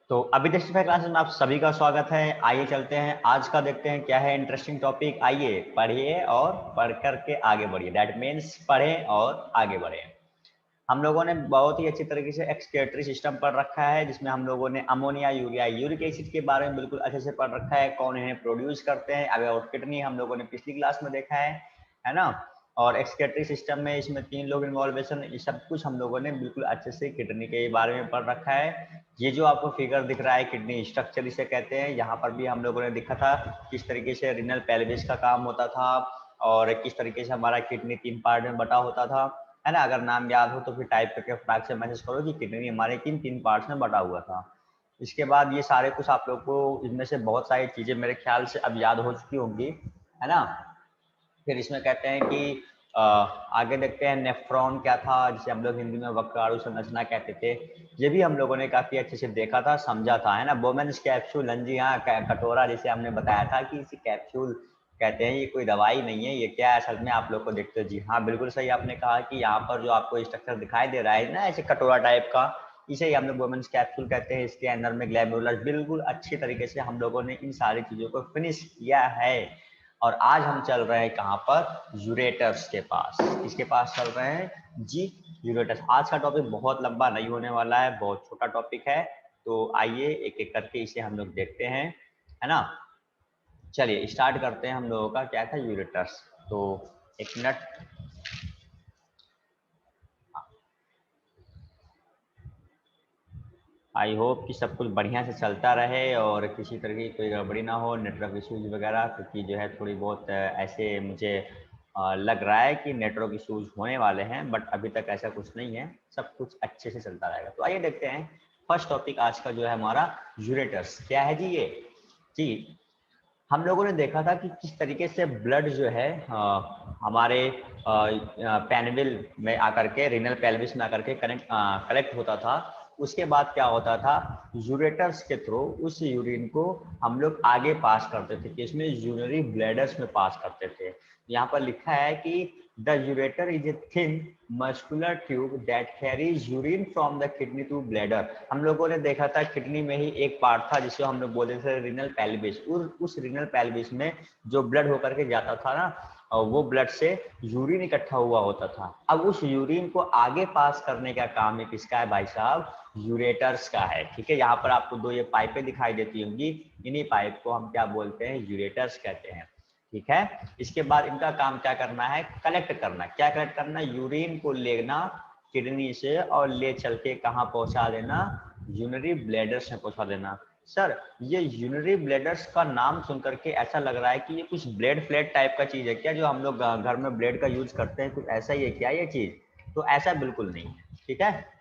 तो अभी testify classes में आप सभी का स्वागत है। आइए चलते हैं, आज का देखते हैं क्या है इंटरेस्टिंग टॉपिक। आइए पढ़िए और पढ़ करके आगे बढ़िए। दैट मीन्स पढ़ें और आगे बढ़ें। हम लोगों ने बहुत ही अच्छी तरीके से एक्सक्रीटरी सिस्टम पढ़ रखा है, जिसमें हम लोगों ने अमोनिया, यूरिया, यूरिक एसिड के बारे में बिल्कुल अच्छे से पढ़ रखा है। कौन इन्हें प्रोड्यूस करते हैं, अबाउट किडनी हम लोगों ने पिछली क्लास में देखा है ना। और एक्सक्रीटरी सिस्टम में इसमें 3 लोग इन्वॉल्वेशन, ये सब कुछ हम लोगों ने बिल्कुल अच्छे से किडनी के बारे में पढ़ रखा है। ये जो आपको फिगर दिख रहा है किडनी स्ट्रक्चर इसे कहते हैं। यहाँ पर भी हम लोगों ने देखा था किस तरीके से रीनल पेल्विस का काम होता था और किस तरीके से हमारा किडनी 3 पार्ट में बटा होता था, है ना। अगर नाम याद हो तो फिर टाइप करके फटाक से मैसेज करो कि किडनी हमारे किन 3 पार्ट्स में बटा हुआ था। इसके बाद ये सारे कुछ आप लोग को इनमें से बहुत सारी चीजें मेरे ख्याल से अब याद हो चुकी होंगी, है ना। फिर इसमें कहते हैं कि आगे देखते हैं नेफ्रॉन क्या था, जिसे हम लोग हिंदी में वक्राणु संरचना कहते थे। ये भी हम लोगों ने काफी अच्छे से देखा था, समझा था, है ना। बोमेन्स कैप्सूल, जी हाँ, कटोरा जिसे हमने बताया था कि इसे कैप्सूल कहते हैं। ये कोई दवाई नहीं है, ये क्या है असल में आप लोग को देखते हो। जी हाँ, बिल्कुल सही आपने कहा कि यहाँ पर जो आपको स्ट्रक्चर दिखाई दे रहा है ना, ऐसे कटोरा टाइप का, इसे ही हम लोग वुमेन्स कैप्सूल कहते हैं। इसके अंदर में ग्लैब्यूलर, बिल्कुल अच्छी तरीके से हम लोगों ने इन सारी चीजों को फिनिश किया है। और आज हम चल रहे हैं कहाँ पर, यूरेटर्स के पास। किसके पास चल रहे हैं जी, यूरेटर्स। आज का टॉपिक बहुत लंबा नहीं होने वाला है, बहुत छोटा टॉपिक है। तो आइए एक एक करके इसे हम लोग देखते हैं, है ना। चलिए स्टार्ट करते हैं। हम लोगों का क्या था, यूरेटर्स। तो एक मिनट, आई होप कि सब कुछ बढ़िया से चलता रहे और किसी तरह की कोई गड़बड़ी ना हो, नेटवर्क इश्यूज वगैरह, क्योंकि जो है थोड़ी बहुत ऐसे मुझे लग रहा है कि नेटवर्क इश्यूज होने वाले हैं, बट अभी तक ऐसा कुछ नहीं है, सब कुछ अच्छे से चलता रहेगा। तो आइए देखते हैं फर्स्ट टॉपिक आज का जो है हमारा, यूरेटर्स क्या है जी। ये जी, हम लोगों ने देखा था कि किस तरीके से ब्लड जो है हमारे पेनविल में आकर के, रीनल पेल्विस में आकर के कलेक्ट होता था। उसके बाद क्या होता था, यूरेटर्स के थ्रू उस यूरिन को हम लोग आगे पास करते थे, कि इसमें यूरिनरी ब्लैडर्स में पास करते थे। यहाँ पर लिखा है कि the ureter is a thin muscular tube that carries urine from the kidney to bladder. हम लोगों ने देखा था किडनी में ही एक पार्ट था जिसे हम लोग बोलते थे रीनल पेल्विस। उस रीनल पेल्विस में जो ब्लड होकर के जाता था ना, और वो ब्लड से यूरिन इकट्ठा हुआ होता था। अब उस यूरिन को आगे पास करने का काम है किसका है भाई साहब, यूरेटर्स का है। ठीक है, यहाँ पर आपको 2 ये पाइपें दिखाई देती होंगी, इन्हीं पाइप को हम क्या बोलते हैं, यूरेटर्स कहते हैं। ठीक है, इसके बाद इनका काम क्या करना है, कलेक्ट करना। क्या कलेक्ट करना, यूरिन को लेना किडनी से और ले चल के कहाँ पहुंचा देना, यूरिनरी ब्लैडर्स में पहुंचा देना। सर ये यूरिनरी ब्लैडर्स का नाम सुन करके ऐसा लग रहा है कि ये कुछ ब्लेड फ्लेट टाइप का चीज है क्या, जो हम लोग घर में ब्लेड का यूज करते हैं, कुछ ऐसा ही है क्या ये चीज? तो ऐसा बिल्कुल नहीं है, ठीक है।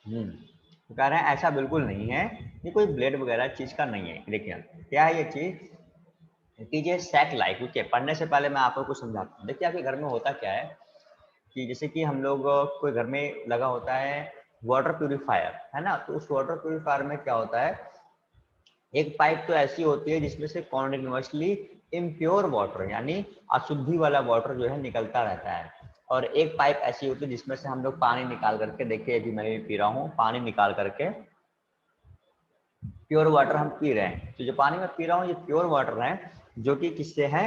तो कह रहे हैं ऐसा बिल्कुल नहीं है, ये कोई ब्लेड वगैरह चीज का नहीं है। देखिए क्या है ये चीज, कीजिए सैक लाइक। देखिए पढ़ने से पहले मैं आपको कुछ समझाता हूँ। देखिए आपके घर में होता क्या है कि जैसे कि हम लोग कोई घर में लगा होता है वाटर प्यूरिफायर, है ना। तो उस वाटर प्यूरिफायर में क्या होता है, एक पाइप तो ऐसी होती है जिसमें से कॉन्टिन्यूसली इम्प्योर वाटर यानी अशुद्धि वाला वाटर जो है निकलता रहता है। और एक पाइप ऐसी होती है जिसमें से हम लोग पानी निकाल करके, देखिए अभी मैं भी पी रहा हूँ, पानी निकाल करके प्योर वाटर हम पी रहे हैं। तो जो पानी मैं पी रहा हूँ ये प्योर वाटर है, जो कि किससे है,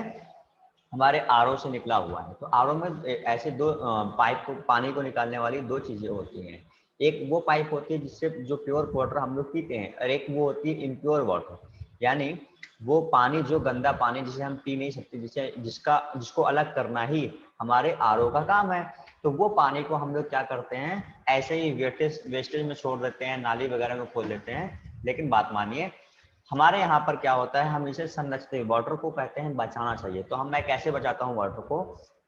हमारे आरओ से निकला हुआ है। तो आरओ में ऐसे 2 पाइप को, पानी को निकालने वाली 2 चीजें होती हैं। एक वो पाइप होती है जिससे जो प्योर वाटर हम लोग पीते हैं, और एक वो होती है इम्प्योर वाटर, यानी वो पानी जो गंदा पानी जिसे हम पी नहीं सकते, जिसको अलग करना ही हमारे आरओ का काम है। तो वो पानी को हम लोग क्या करते हैं, ऐसे ही वेस्टेज में छोड़ देते हैं, नाली वगैरह में खोल देते हैं। लेकिन बात मानिए, हमारे यहाँ पर क्या होता है, हम इसे संरक्षित वाटर को कहते हैं बचाना चाहिए। तो मैं कैसे बचाता हूँ वाटर को,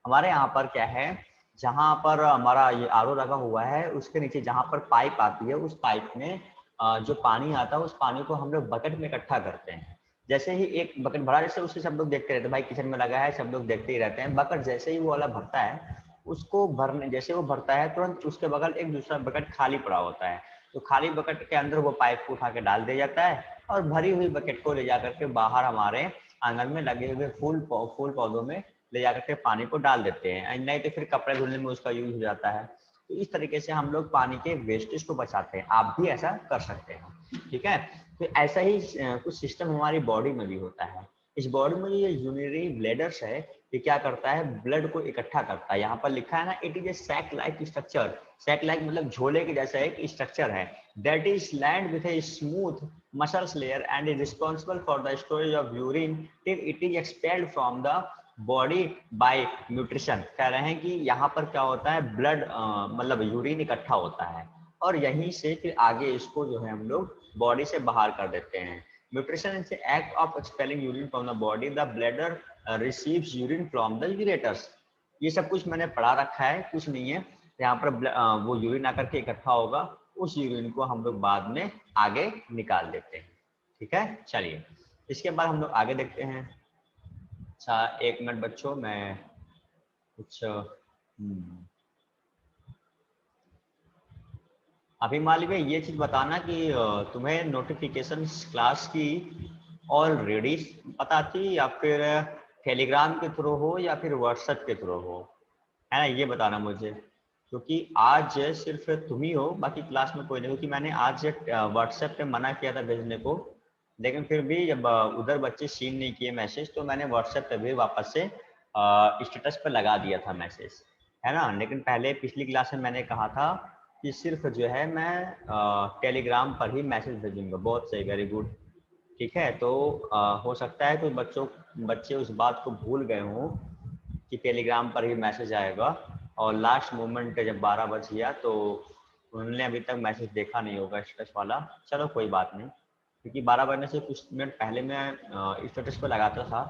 हमारे यहाँ पर क्या है, जहाँ पर हमारा ये आरओ लगा हुआ है उसके नीचे जहाँ पर पाइप आती है, उस पाइप में जो पानी आता है उस पानी को हम लोग बकेट में इकट्ठा करते हैं। जैसे ही एक बकेट भरा, जैसे उससे सब लोग देखते रहते हैं, भाई किचन में लगा है सब लोग देखते ही रहते हैं। बकेट जैसे ही वो वाला भरता है, उसको भरने जैसे वो भरता है तुरंत उसके बगल एक दूसरा बकेट खाली पड़ा होता है। तो खाली बकेट के अंदर वो पाइप को उठा के डाल दिया जाता है, और भरी हुई बकेट को ले जाकर के बाहर हमारे आंगन में लगे हुए फूल पौधों में ले जाकर के पानी को डाल देते हैं। नहीं तो फिर कपड़े धुलने में उसका यूज हो जाता है। तो इस तरीके से हम लोग पानी के वेस्टेज को बचाते हैं, आप भी ऐसा कर सकते हैं। ठीक है, तो ऐसा ही कुछ सिस्टम हमारी बॉडी में भी होता है। इस बॉडी में ये यूरिनरी ब्लैडर्स है, ये क्या करता है, ब्लड को इकट्ठा करता है। यहाँ पर लिखा है ना, it is a sac like structure. Sac like मतलब झोले के जैसा एक स्ट्रक्चर है, that is land with a smooth muscles layer and is responsible for the storage of urine till it is expelled from the body by nutrition. कह रहे हैं कि यहाँ पर क्या होता है, ब्लड मतलब यूरिन इकट्ठा होता है और यहीं से फिर आगे इसको जो है हम लोग बॉडी से बाहर कर देते हैं। Nutrition is act of expelling urine from the body, the bladder receives urine from the ureters. ये सब कुछ मैंने पढ़ा रखा है, कुछ नहीं है। यहाँ पर वो यूरिन आकर के इकट्ठा होगा, उस यूरिन को हम लोग बाद में आगे निकाल देते हैं। ठीक है, चलिए इसके बाद हम लोग आगे देखते हैं। अच्छा एक मिनट बच्चों, मैं कुछ अभी मालिक भाई ये चीज बताना कि तुम्हें नोटिफिकेशन क्लास की ऑलरेडी पता थी या फिर टेलीग्राम के थ्रू हो या फिर व्हाट्सएप के थ्रू हो, है ना, ये बताना मुझे, क्योंकि आज सिर्फ तुम ही हो, बाकी क्लास में कोई नहीं। क्योंकि मैंने आज व्हाट्सएप पे मना किया था भेजने को, लेकिन फिर भी जब उधर बच्चे सीन नहीं किए मैसेज, तो मैंने व्हाट्सएप पे भी वापस से स्टेटस पे लगा दिया था मैसेज, है ना। लेकिन पहले पिछली क्लास में मैंने कहा था कि सिर्फ जो है मैं टेलीग्राम पर ही मैसेज भेजूंगा। बहुत सही, वेरी गुड। ठीक है, तो हो सकता है कुछ बच्चे उस बात को भूल गए हों कि टेलीग्राम पर ही मैसेज आएगा, और लास्ट मोमेंट जब 12 बज गया तो उन्होंने अभी तक मैसेज देखा नहीं होगा स्टेटस वाला। चलो कोई बात नहीं, क्योंकि 12 बजने से कुछ मिनट पहले मैं स्टेटस पर लगाता था,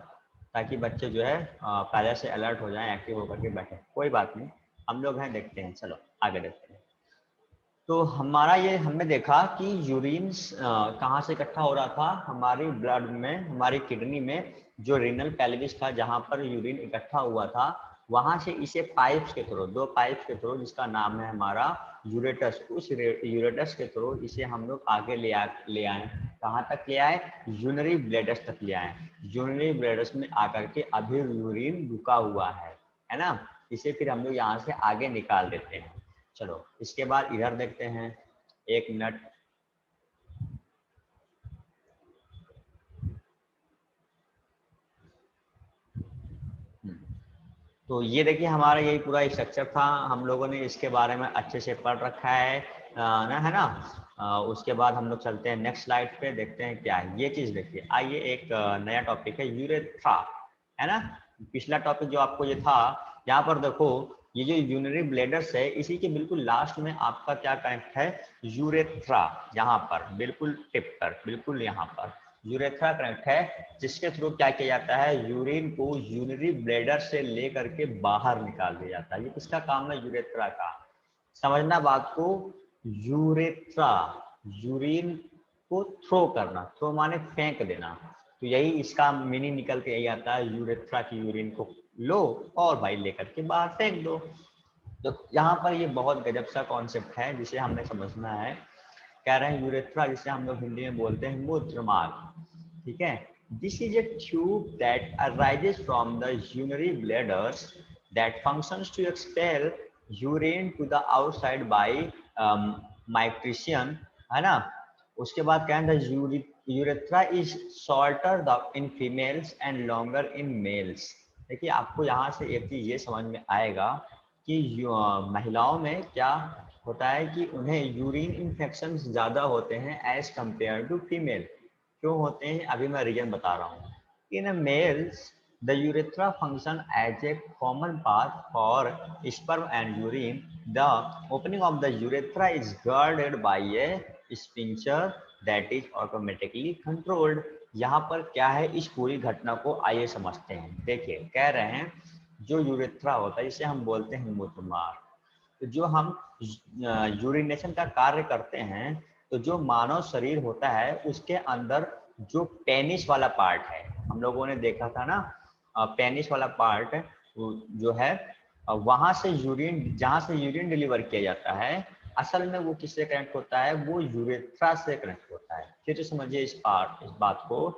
ताकि बच्चे जो है पहले से अलर्ट हो जाएं, एक्टिव होकर के बैठे। कोई बात नहीं, हम लोग हैं, देखते हैं, चलो आगे देखते हैं। तो हमारा ये हमने देखा कि यूरिन कहाँ से इकट्ठा हो रहा था, हमारी ब्लड में, हमारी किडनी में जो रीनल पेल्विस था, जहाँ पर यूरिन इकट्ठा हुआ था, वहां से इसे पाइप्स के थ्रू, 2 पाइप्स के थ्रू, जिसका नाम है हमारा यूरेटस, उस यूरेटस के थ्रू इसे हम लोग आगे ले आए। कहाँ तक ले आए, यूरिनरी ब्लैडर्स तक ले आए। यूरिनरी ब्लैडर्स में आकर के अभी यूरिन रुका हुआ है ना, इसे फिर हम लोग यहाँ से आगे निकाल देते हैं। चलो इसके बाद इधर देखते हैं, एक मिनट। तो ये देखिए हमारा यही पूरा स्ट्रक्चर था, हम लोगों ने इसके बारे में अच्छे से पढ़ रखा है ना, है ना। उसके बाद हम लोग चलते हैं नेक्स्ट स्लाइड पे, देखते हैं क्या है ये चीज। देखिए आइए, एक नया टॉपिक है यूरेथ्रा, है ना। पिछला टॉपिक जो आपको ये था, यहाँ पर देखो ये जो यूरिनरी ब्लैडर्स है, इसी के बिल्कुल लास्ट में आपका क्या कनेक्ट है, यूरेथ्रा। यहाँ पर बिल्कुल टिप पर, बिल्कुल यहाँ पर यूरेथ्रा कनेक्ट है, जिसके थ्रू क्या किया जाता है, यूरिन को यूरिनरी ब्लैडर से लेकर के बाहर निकाल दिया जाता है। ये किसका काम है, यूरेथ्रा का। समझना बात को, यूरेथ्रा, यूरिन को थ्रो करना, थ्रो माने फेंक देना, तो यही इसका मीनिंग निकल के यही आता है, यूरेथ्रा की यूरिन को लो और भाई लेकर के बाहर फेंक दो। तो यहाँ पर ये बहुत गजब सा कॉन्सेप्ट है जिसे हमने समझना है। कह रहे हैं यूरेथ्रा, जिसे हम लोग हिंदी में बोलते हैं मूत्रमार्ग, ठीक है। This is a tube that arises from the urinary bladders that functions to expel urine to the outside by micturition, है ना। उसके बाद क्या है, urethra is shorter in females and longer in males. देखिए आपको यहाँ से एक चीज ये समझ में आएगा कि महिलाओं में क्या होता है कि उन्हें यूरिन इन्फेक्शन ज़्यादा होते हैं एज कम्पेयर टू फीमेल। क्यों होते हैं, अभी मैं रीजन बता रहा हूँ। In males the urethra function as a common path for sperm and urine. The opening of the urethra is guarded by a sphincter that is automatically controlled. यहाँ पर क्या है, इस पूरी घटना को आइए समझते हैं। देखिए कह रहे हैं जो यूरेथ्रा होता है इसे हम बोलते हैं मूत्रमार्ग। तो जो हम यूरिनेशन का कार्य करते हैं, तो जो मानव शरीर होता है उसके अंदर जो पेनिस वाला पार्ट है, हम लोगों ने देखा था ना, पेनिस वाला पार्ट जो है, वहां से यूरिन, जहां से यूरिन डिलीवर किया जाता है, असल में वो किससे कनेक्ट होता है, वो यूरेथ्रा से कनेक्ट होता है। फिर समझिए इस बात को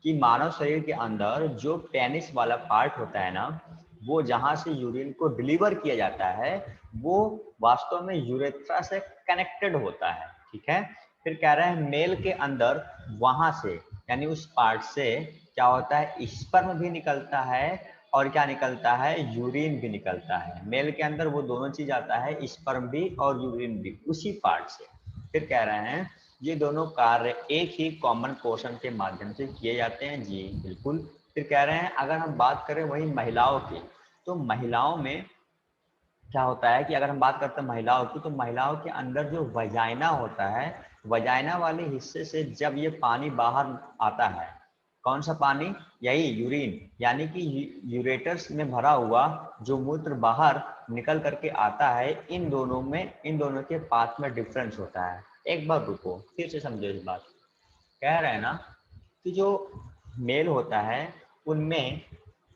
कि मानव शरीर के अंदर जो पेनिस वाला पार्ट होता है ना, वो जहां से यूरिन को डिलीवर किया जाता है वो वास्तव में यूरेथ्रा से कनेक्टेड होता है, ठीक है। फिर कह रहे हैं मेल के अंदर वहां से यानी उस पार्ट से क्या होता है, स्पर्म भी निकलता है और क्या निकलता है, यूरिन भी निकलता है। मेल के अंदर वो दोनों चीज आता है, स्पर्म भी और यूरिन भी, उसी पार्ट से। फिर कह रहे हैं ये दोनों कार्य एक ही कॉमन पोर्शन के माध्यम से किए जाते हैं। जी बिल्कुल। फिर कह रहे हैं अगर हम बात करें वही महिलाओं की, तो महिलाओं में क्या होता है कि अगर हम बात करते हैं महिलाओं की, तो महिलाओं के अंदर जो वजाइना होता है, वजाइना वाले हिस्से से जब ये पानी बाहर आता है, कौन सा पानी, यही यूरिन, यानी कि यूरेटर्स में भरा हुआ जो मूत्र बाहर निकल करके आता है, इन दोनों में, इन दोनों के पाथ में डिफरेंस होता है। एक बार रुको, फिर से समझो इस बात। कह रहे हैं ना कि जो मेल होता है उनमें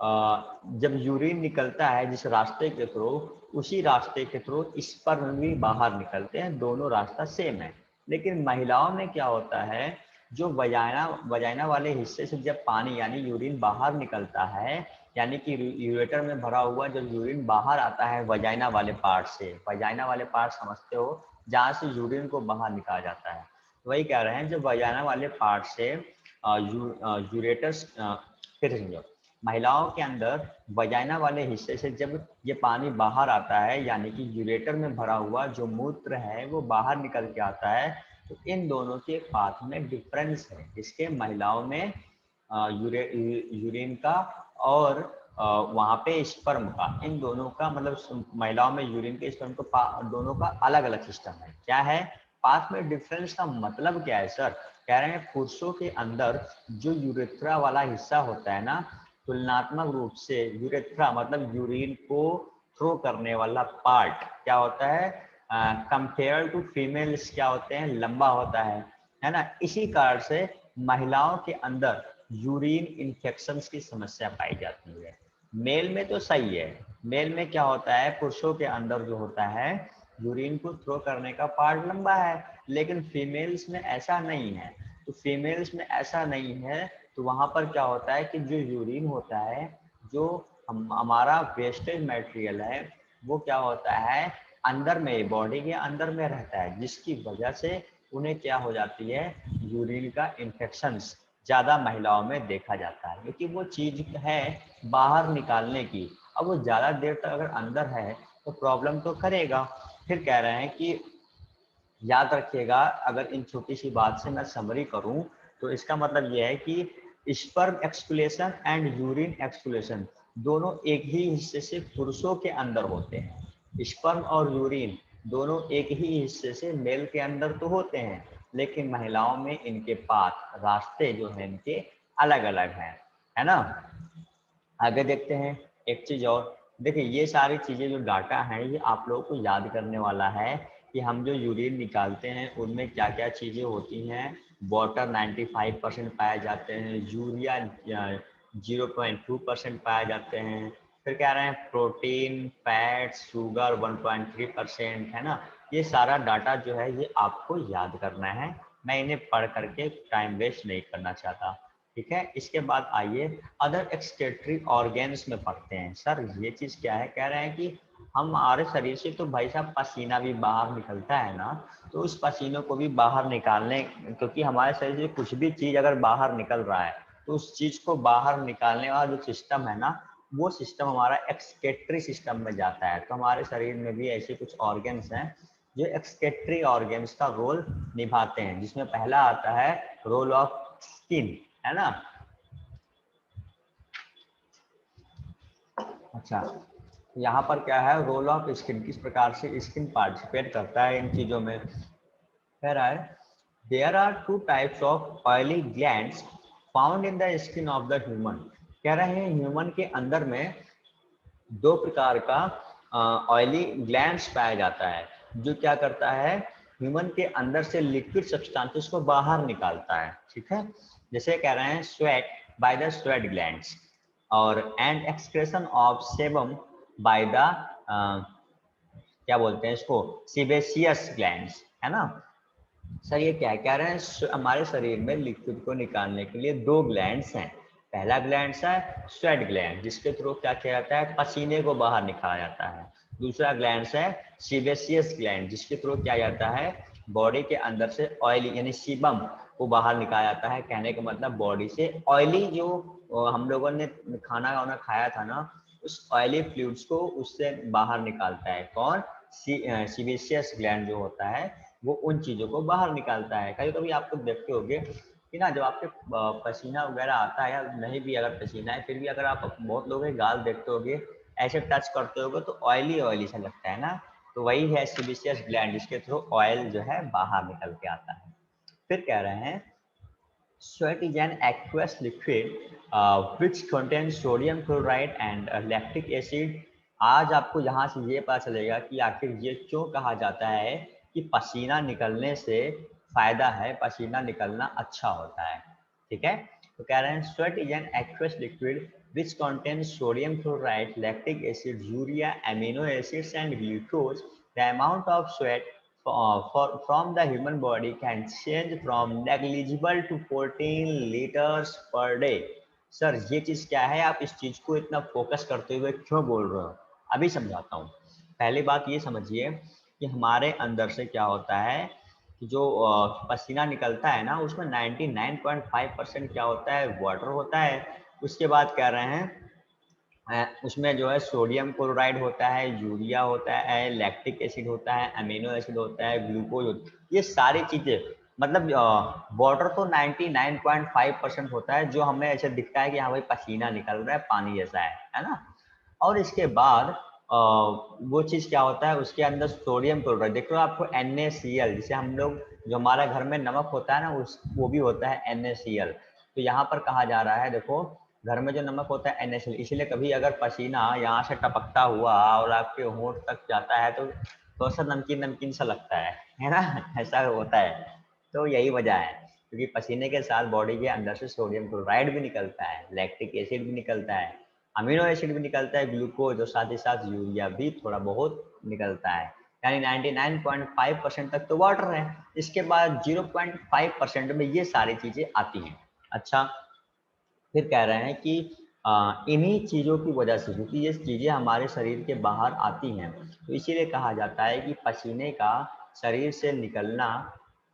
जब यूरिन निकलता है जिस रास्ते के थ्रू, उसी रास्ते के थ्रू स्पर्म भी बाहर निकलते हैं, दोनों रास्ता सेम है। लेकिन महिलाओं में क्या होता है, जो वजाइना वाले हिस्से से जब पानी यानी यूरिन बाहर निकलता है, यानी कि यूरेटर में भरा हुआ जब यूरिन बाहर आता है वजाइना वाले पार्ट से, वजाइना वाले पार्ट समझते हो जहाँ से यूरिन को बाहर निकाला जाता है, वही कह रहे हैं जब वजाइना वाले पार्ट से यूरेटस, फिर समझो, महिलाओं के अंदर वजाइना वाले हिस्से से जब ये पानी बाहर आता है, यानी कि यूरेटर में भरा हुआ जो मूत्र है वो बाहर निकल के आता है, तो इन दोनों के पाथ में डिफरेंस है। इसके महिलाओं में यूरिन का और वहाँ पे स्पर्म का, इन दोनों का मतलब महिलाओं में यूरिन के स्पर्म को दोनों का अलग अलग सिस्टम है। क्या है पाथ में डिफरेंस का मतलब क्या है सर? कह रहे हैं पुरुषों के अंदर जो यूरेथ्रा वाला हिस्सा होता है ना, तुलनात्मक रूप से यूरेथ्रा मतलब यूरिन को थ्रो करने वाला पार्ट क्या होता है, कंपेयर टू फीमेल्स क्या होते हैं, लंबा होता है ना। इसी कारण से महिलाओं के अंदर यूरिन इन्फेक्शंस की समस्या पाई जाती है। मेल में तो सही है, मेल में क्या होता है, पुरुषों के अंदर जो होता है यूरिन को थ्रो करने का पार्ट लंबा है, लेकिन फीमेल्स में ऐसा नहीं है। तो फीमेल्स में ऐसा नहीं है तो वहां पर क्या होता है कि जो यूरिन होता है, जो हमारा वेस्टेज मटेरियल है, वो क्या होता है अंदर में, बॉडी के अंदर में रहता है, जिसकी वजह से उन्हें क्या हो जाती है, यूरिन का इन्फेक्शन ज्यादा महिलाओं में देखा जाता है, क्योंकि वो चीज है बाहर निकालने की। अब वो ज्यादा देर तक अगर अंदर है तो प्रॉब्लम तो करेगा। फिर कह रहे हैं कि याद रखिएगा, अगर इन छोटी सी बात से मैं समरी करूं तो इसका मतलब यह है कि स्पर्म एक्सक्यूलेशन एंड यूरिन एक्सक्यूलेशन दोनों एक ही हिस्से से पुरुषों के अंदर होते हैं। स्पर्म और यूरिन दोनों एक ही हिस्से से मेल के अंदर तो होते हैं, लेकिन महिलाओं में इनके पाथ रास्ते जो हैं इनके अलग अलग हैं, है ना। आगे देखते हैं एक चीज और। देखिए ये सारी चीजें जो डाटा हैं ये आप लोगों को याद करने वाला है कि हम जो यूरिन निकालते हैं उनमें क्या क्या चीजें होती हैं। वाटर 95% पाए जाते हैं, यूरिया 0.2% पाए जाते हैं। फिर कह रहे हैं प्रोटीन, फैट, शुगर 1.3%, है ना। ये सारा डाटा जो है ये आपको याद करना है, मैं इन्हें पढ़ करके टाइम वेस्ट नहीं करना चाहता, ठीक है। इसके बाद आइए अदर एक्सक्रीटरी ऑर्गेन्स में पढ़ते हैं। सर ये चीज क्या है? कह रहे हैं कि हमारे शरीर से तो भाई साहब पसीना भी बाहर निकलता है ना, तो उस पसीनों को भी बाहर निकालने, क्योंकि हमारे शरीर से कुछ भी चीज अगर बाहर निकल रहा है तो उस चीज को बाहर निकालने वाला जो सिस्टम है ना, वो सिस्टम हमारा एक्सक्रीटरी सिस्टम में जाता है। तो हमारे शरीर में भी ऐसे कुछ ऑर्गेन्स हैं जो एक्सक्रीटरी ऑर्गेन्स का रोल निभाते हैं, जिसमें पहला आता है रोल ऑफ स्किन, है ना। अच्छा, यहाँ पर क्या है रोल ऑफ स्किन, किस प्रकार से स्किन पार्टिसिपेट करता है इन चीजों में। कह रहा है there are two types of oily glands found in the skin of the human. कह रहे हैं ह्यूमन के अंदर में दो प्रकार का ऑयली ग्लैंड्स पाया जाता है, जो क्या करता है ह्यूमन के अंदर से लिक्विड सब्सटेंसेस को बाहर निकालता है, ठीक है। जैसे कह रहे हैं sweat by the sweat glands और and excretion of sebum by the क्या बोलते हैं इसको, सीबेशियस ग्लैंड्स, है ना। सर ये क्या है? कह रहे हैं हमारे शरीर में लिक्विड को निकालने के लिए दो ग्लैंड्स हैं। पहला ग्लैंड है स्वेट ग्लैंड, जिसके थ्रू क्या किया जाता है, पसीने को बाहर निकाला जाता है। दूसरा ग्लैंड है सीबेसियस ग्लैंड, जिसके थ्रू क्या जाता है, बॉडी के अंदर से ऑयली यानी सीबम को बाहर निकाला जाता है। कहने का मतलब बॉडी से ऑयली जो हम लोगों ने खाना वाना खाया था ना, उस ऑयली फ्लूइड्स को उससे बाहर निकालता है। कौन? सीबेसियस ग्लैंड जो होता है वो उन चीजों को बाहर निकालता है। कभी कभी आप लोग देखते होंगे कि ना, जब आपके पसीना वगैरह आता है, या नहीं भी अगर पसीना है फिर भी अगर आप बहुत लोगों के गाल देखते होगे, ऐसे टच करते होगे तो ऑयली ऑयली सा लगता है ना, तो वही है सीबेसियस ग्लैंड, जिसके थ्रू ऑयल जो है बाहर निकल के आता है। फिर कह रहे हैं sweat is an aqueous liquid which contains sodium chloride and lactic acid। आज आपको यहाँ से ये पता चलेगा कि आखिर ये क्यों कहा जाता है कि पसीना निकलने से फायदा है, पसीना निकलना अच्छा होता है। ठीक है, तो कह रहे हैं sweat is an aqueous liquid which contains sodium chloride, lactic acid, urea, amino acids and glucose। The amount of sweat from the human body can change from negligible to 14 liters per day। Sir ये चीज क्या है, आप इस चीज को इतना focus करते हुए क्यों बोल रहे हो? अभी समझाता हूँ। पहली बात ये समझिए कि हमारे अंदर से क्या होता है कि जो पसीना निकलता है ना, उसमें 99.5% क्या होता है, वाटर होता है। उसके बाद कह रहे हैं उसमें जो है सोडियम क्लोराइड होता है, यूरिया होता है, लैक्टिक एसिड होता है, अमीनो एसिड होता है, ग्लूकोज होता है। ये सारी चीजें मतलब वाटर तो 99.5% होता है, जो हमें ऐसे दिखता है कि हाँ भाई पसीना निकल रहा है, पानी जैसा है ना। और इसके बाद वो चीज क्या होता है, उसके अंदर सोडियम क्लोराइड, देखो आपको NaCl, जिसे हम लोग जो हमारा घर में नमक होता है ना, उस वो भी होता है NaCl। तो यहाँ पर कहा जा रहा है, देखो घर में जो नमक होता है NaCl, इसलिए कभी अगर पसीना यहाँ से टपकता हुआ और आपके होंठ तक जाता है तो थोड़ा सा नमकीन नमकीन सा लगता है ना, ऐसा होता है। तो यही वजह है, क्योंकि पसीने के साथ बॉडी के अंदर से सोडियम क्लोराइड भी निकलता है, लैक्टिक एसिड भी निकलता है, अमीनो एसिड भी निकलता है, ग्लूकोज और साथ ही साथ यूरिया भी थोड़ा बहुत निकलता है। यानी 99.5% तक तो वाटर है, इसके बाद 0.5% में ये सारी चीजें आती हैं। अच्छा, फिर कह रहे हैं कि इन्हीं चीज़ों की वजह से, क्योंकि ये चीज़ें हमारे शरीर के बाहर आती हैं, तो इसीलिए कहा जाता है कि पसीने का शरीर से निकलना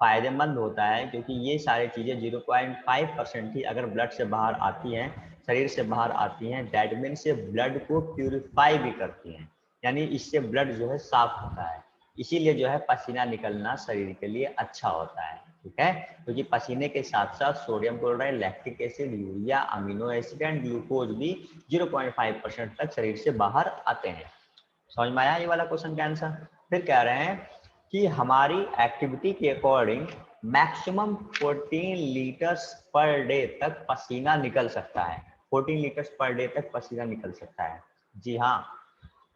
फायदेमंद होता है, क्योंकि ये सारी चीज़ें 0.5% ही अगर ब्लड से बाहर आती हैं, शरीर से बाहर आती हैं, दैट मीन से ब्लड को प्यूरिफाई भी करती हैं, यानी इससे ब्लड जो है साफ होता है। इसीलिए जो है पसीना निकलना शरीर के लिए अच्छा होता है। ठीक है, क्योंकि पसीने के साथ साथ sodium chloride, lactic acid, urea, amino acid and glucose भी 0.5% तक शरीर से बाहर आते हैं। समझ में आया ये वाला क्वेश्चन का आंसर? फिर कह रहे हैं कि हमारी एक्टिविटी के according maximum 14 litres per day तक पसीना निकल सकता है। 14 लीटर्स पर डे तक पसीना निकल सकता है, जी हाँ।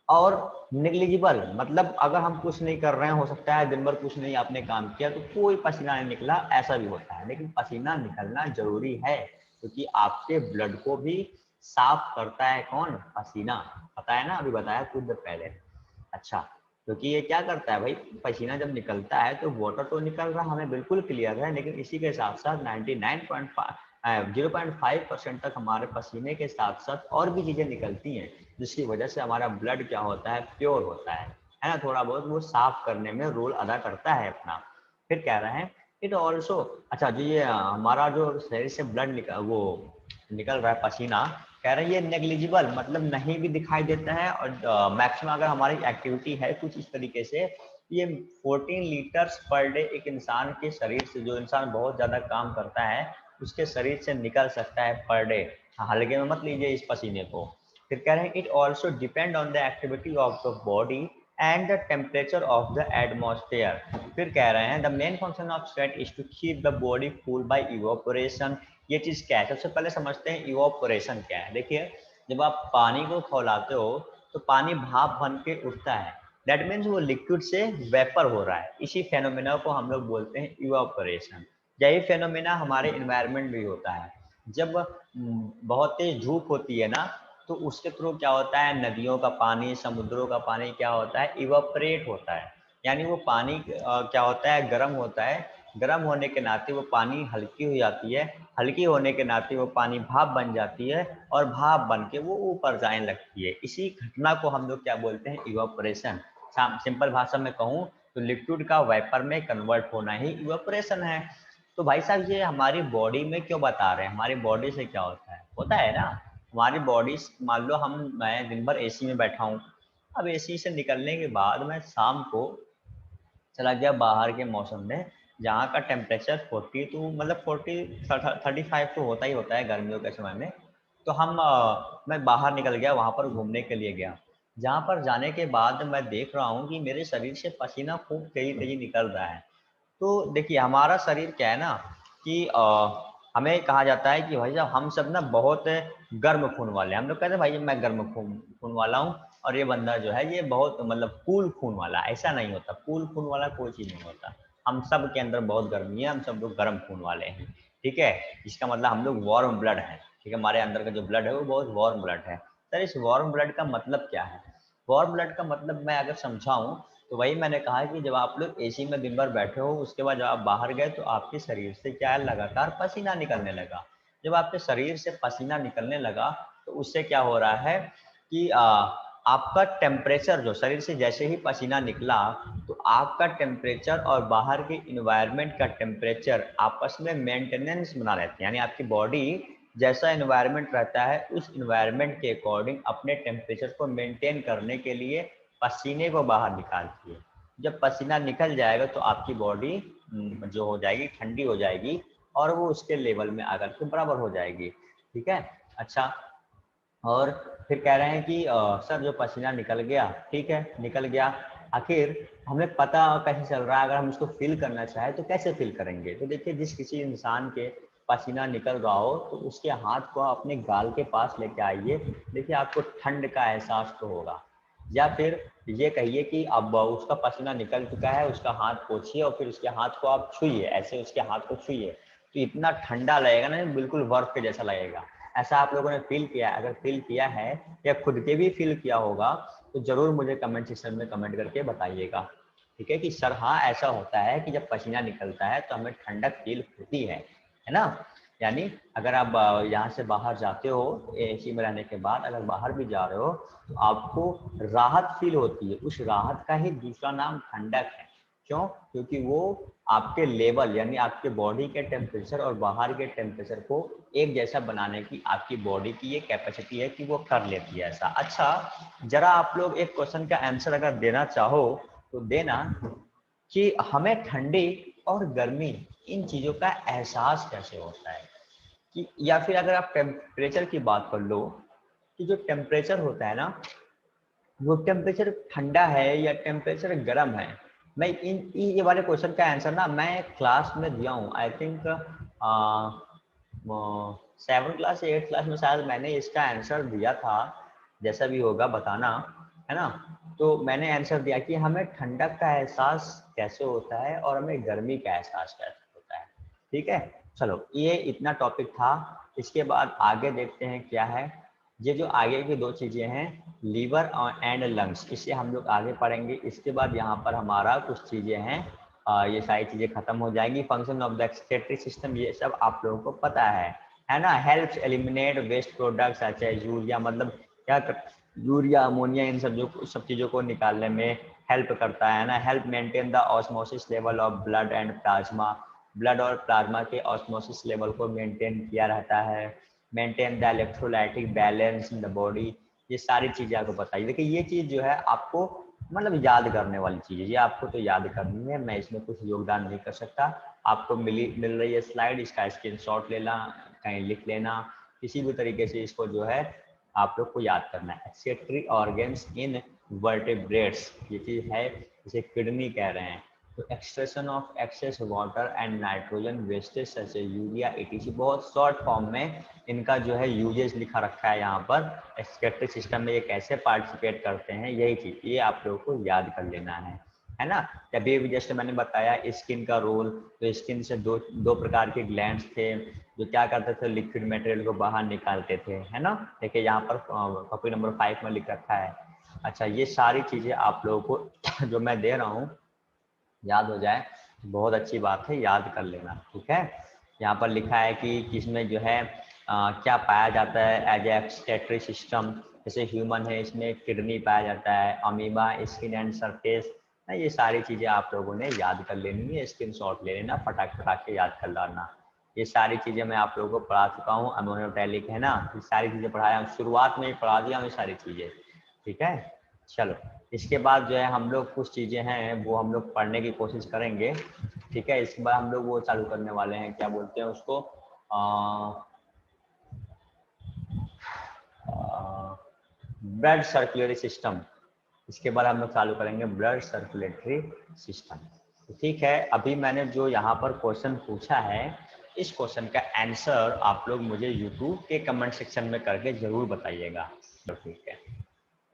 और नेग्लिजिबल मतलब अगर हम कुछ नहीं कर रहे हैं, हो सकता है दिन भर कुछ नहीं आपने काम किया तो कोई पसीना नहीं निकला, ऐसा भी होता है। लेकिन पसीना निकलना जरूरी है, क्योंकि आपके ब्लड को भी साफ करता है कौन? पसीना। पता है ना, अभी बताया कुछ देर पहले। अच्छा, क्योंकि ये क्या करता है भाई, पसीना जब निकलता है तो वाटर तो निकल रहा हमें बिल्कुल क्लियर है, लेकिन इसी के साथ साथ 0.5% तक हमारे पसीने के साथ साथ और भी चीजें निकलती हैं, जिसकी वजह से हमारा ब्लड क्या होता है, प्योर होता है ना, थोड़ा बहुत वो साफ करने में रोल अदा करता है अपना। फिर कह रहे हैं इट ऑल्सो, अच्छा जो ये हमारा जो शरीर से ब्लड वो निकल रहा है पसीना, कह रहे हैं ये नेग्लिजिबल मतलब नहीं भी दिखाई देता है, और मैक्सिमम अगर हमारी एक्टिविटी है कुछ इस तरीके से, ये 14 लीटर्स पर डे एक इंसान के शरीर से, जो इंसान बहुत ज्यादा काम करता है उसके शरीर से निकल सकता है पर डे। हल्के में मत लीजिए इस पसीने को। फिर कह रहे हैं it also depend on the activity of the body and the temperature of the atmosphere. फिर कह रहे हैं the main function of sweat is to keep the body cool by evaporation. ये चीज क्या है, सबसे पहले समझते हैं इवोपोरेशन क्या है। देखिए, जब आप पानी को खौलाते हो तो पानी भाप बन के उठता है, दैट मीन्स वो लिक्विड से वेपर हो रहा है। इसी फेनोमेना को हम लोग बोलते हैं इवोपोरेशन। यही फेनोमेना हमारे एनवायरनमेंट में होता है। जब बहुत तेज धूप होती है ना, तो उसके थ्रू क्या होता है, नदियों का पानी, समुद्रों का पानी क्या होता है, इवोपरेट होता है। यानी वो पानी क्या होता है, गर्म होता है, गर्म होने के नाते वो पानी हल्की हो जाती है, हल्की होने के नाते वो पानी भाप बन जाती है और भाप बन के वो ऊपर जाने लगती है। इसी घटना को हम लोग क्या बोलते हैं, इवापोरेशन। सिंपल भाषा में कहूँ तो लिक्विड का वेपर में कन्वर्ट होना ही इवापोरेशन है। तो भाई साहब ये हमारी बॉडी में क्यों बता रहे हैं, हमारी बॉडी से क्या होता है ना, हमारी बॉडी, मान लो मैं दिन भर एसी में बैठा हूँ, अब एसी से निकलने के बाद मैं शाम को चला गया बाहर के मौसम में, जहाँ का टेम्परेचर 42 मतलब 35 तो होता ही होता है गर्मियों के समय में। तो मैं बाहर निकल गया, वहाँ पर घूमने के लिए गया। जहाँ पर जाने के बाद मैं देख रहा हूँ कि मेरे शरीर से पसीना खूब तेजी तेजी निकल रहा है। तो देखिए हमारा शरीर क्या है ना कि हमें कहा जाता है कि भाई साहब हम सब ना बहुत गर्म खून वाले हैं। हम लोग कहते हैं भाई मैं गर्म खून खून वाला हूँ, और ये बंदा जो है ये बहुत मतलब कूल खून वाला। ऐसा नहीं होता, कूल खून वाला कोई चीज़ नहीं होता। हम सब के अंदर बहुत गर्मी है, हम सब लोग गर्म खून वाले हैं, ठीक है। इसका मतलब हम लोग वार्म ब्लड है, ठीक है। हमारे अंदर का जो ब्लड है वो बहुत वार्म ब्लड है। सर इस वार्म ब्लड का मतलब क्या है? वार्म ब्लड का मतलब मैं अगर समझाऊं तो वही मैंने कहा कि जब आप लोग एसी में दिन भर बैठे हो, उसके बाद जब आप बाहर गए तो आपके शरीर से क्या है, लगातार पसीना निकलने लगा। जब आपके शरीर से पसीना निकलने लगा तो उससे क्या हो रहा है कि आपका टेम्परेचर, जो शरीर से जैसे ही पसीना निकला तो आपका टेम्परेचर और बाहर के इन्वायरमेंट का टेम्परेचर आपस में मेंटेनेंस बना रहते हैं। यानी आपकी बॉडी जैसा इन्वायरमेंट रहता है उस इन्वायरमेंट के अकॉर्डिंग अपने टेम्परेचर को मेंटेन करने के लिए पसीने को बाहर निकालती है। जब पसीना निकल जाएगा तो आपकी बॉडी जो हो जाएगी ठंडी हो जाएगी और वो उसके लेवल में आकर के बराबर हो जाएगी, ठीक है। अच्छा, और फिर कह रहे हैं कि सर जो पसीना निकल गया, ठीक है निकल गया, आखिर हमें पता कैसे चल रहा है? अगर हम इसको फील करना चाहें तो कैसे फील करेंगे? तो देखिए जिस किसी इंसान के पसीना निकल रहा हो तो उसके हाथ को आप अपने गाल के पास लेके आइए, देखिए आपको ठंड का एहसास तो होगा। या फिर ये कहिए कि अब उसका पसीना निकल चुका है, उसका हाथ पोंछिए और फिर उसके हाथ को आप छुइए, ऐसे उसके हाथ को छुइए, तो इतना ठंडा लगेगा ना, बिल्कुल बर्फ के जैसा लगेगा। ऐसा आप लोगों ने फील किया? अगर फील किया है या खुद के भी फील किया होगा तो जरूर मुझे कमेंट सेक्शन में कमेंट करके बताइएगा, ठीक है। कि सर हाँ ऐसा होता है कि जब पसीना निकलता है तो हमें ठंडक फील होती है ना। यानी अगर आप यहाँ से बाहर जाते हो एसी में रहने के बाद, अगर बाहर भी जा रहे हो तो आपको राहत फील होती है। उस राहत का ही दूसरा नाम ठंडक है। क्यों? क्योंकि वो आपके लेवल यानी आपके बॉडी के टेम्परेचर और बाहर के टेम्परेचर को एक जैसा बनाने की आपकी बॉडी की ये कैपेसिटी है कि वो कर लेती है ऐसा। अच्छा, जरा आप लोग एक क्वेश्चन का आंसर अगर देना चाहो तो देना कि हमें ठंडी और गर्मी इन चीज़ों का एहसास कैसे होता है? कि या फिर अगर आप टेम्परेचर की बात कर लो कि जो टेम्परेचर होता है ना, वो टेम्परेचर ठंडा है या टेम्परेचर गर्म है। मैं ये वाले क्वेश्चन का आंसर ना मैं क्लास में दिया हूँ, आई थिंक 7 क्लास या 8 क्लास में शायद मैंने इसका आंसर दिया था। जैसा भी होगा बताना, है ना। तो मैंने आंसर दिया कि हमें ठंडक का एहसास कैसे होता है और हमें गर्मी का एहसास कैसे होता है, ठीक है। चलो ये इतना टॉपिक था। इसके बाद आगे देखते हैं क्या है। ये जो आगे की दो चीज़ें हैं, लीवर एंड लंग्स, इसे हम लोग आगे पढ़ेंगे। इसके बाद यहाँ पर हमारा कुछ चीज़ें हैं, ये सारी चीज़ें खत्म हो जाएंगी। Function of the excretory system ये सब आप लोगों को पता है ना। Helps eliminate waste products such as urea, मतलब क्या यूरिया अमोनिया इन सब चीज़ों को निकालने में हेल्प करता है ना। Help maintain the osmosis level of blood and plasma, blood और प्लाज्मा के ऑस्मोसिस लेवल को मेंटेन किया रहता है। Maintain the electrolytic balance in the body, ये सारी चीज़ें आपको बताइए। देखिए ये चीज़ जो है आपको मतलब याद करने वाली चीज़ है, ये आपको तो याद करनी है, मैं इसमें कुछ योगदान नहीं कर सकता। आपको मिल रही है स्लाइड, इसका स्क्रीनशॉट लेना, कहीं लिख लेना, किसी भी तरीके से इसको जो है आप लोग को याद करना है। एक्सक्रीटरी ऑर्गन्स इन वर्टेब्रेट्स, ये चीज़ है, इसे किडनी कह रहे हैं। तो extraction of excess water and nitrogen wastage such urea etc, बहुत शॉर्ट फॉर्म में इनका जो है यूजेस लिखा रखा है यहाँ पर। एक्सक्रीटरी सिस्टम में ये कैसे पार्टिसिपेट करते हैं, यही चीज़ ये आप लोगों को याद कर लेना है ना। अभी भी जस्ट मैंने बताया स्किन का रोल, तो स्किन से दो प्रकार के ग्लैंड्स थे जो क्या करते थे, लिक्विड मटेरियल को बाहर निकालते थे, है ना। देखिए यहाँ पर कॉपी नंबर 5 में लिख रखा है। अच्छा, ये सारी चीज़ें आप लोगों को जो मैं दे रहा हूँ याद हो जाए, बहुत अच्छी बात है, याद कर लेना, ठीक है। यहाँ पर लिखा है कि किसमें जो है क्या पाया जाता है एज ए एक्सक्रीटरी सिस्टम। जैसे ह्यूमन है, इसमें किडनी पाया जाता है, अमीबा, स्किन एंड सरफेस। ये सारी चीज़ें आप लोगों ने याद कर लेनी है, स्क्रीनशॉट ले लेना, फटाक फटाक के याद कर लाना। ये सारी चीज़ें मैं आप लोगों को पढ़ा चुका हूँ, अमोनोटैलिक है ना, ये सारी चीज़ें पढ़ाया हूँ, शुरुआत में ही पढ़ा दिया हूँ ये सारी चीज़ें, ठीक है। चलो, इसके बाद जो है हम लोग कुछ चीज़ें हैं वो हम लोग पढ़ने की कोशिश करेंगे, ठीक है। इसके बाद हम लोग वो चालू करने वाले हैं, क्या बोलते हैं उसको, ब्लड सर्कुलेटरी सिस्टम। इसके बाद हम लोग चालू करेंगे ब्लड सर्कुलेटरी सिस्टम। तो ठीक है, अभी मैंने जो यहाँ पर क्वेश्चन पूछा है, इस क्वेश्चन का आंसर आप लोग मुझे यूट्यूब के कमेंट सेक्शन में करके जरूर बताइएगा। तो ठीक है,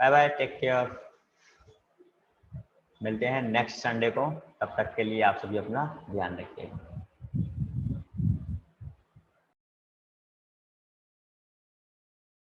बाय बाय, टेक केयर, मिलते हैं नेक्स्ट संडे को। तब तक के लिए आप सभी अपना ध्यान रखिए।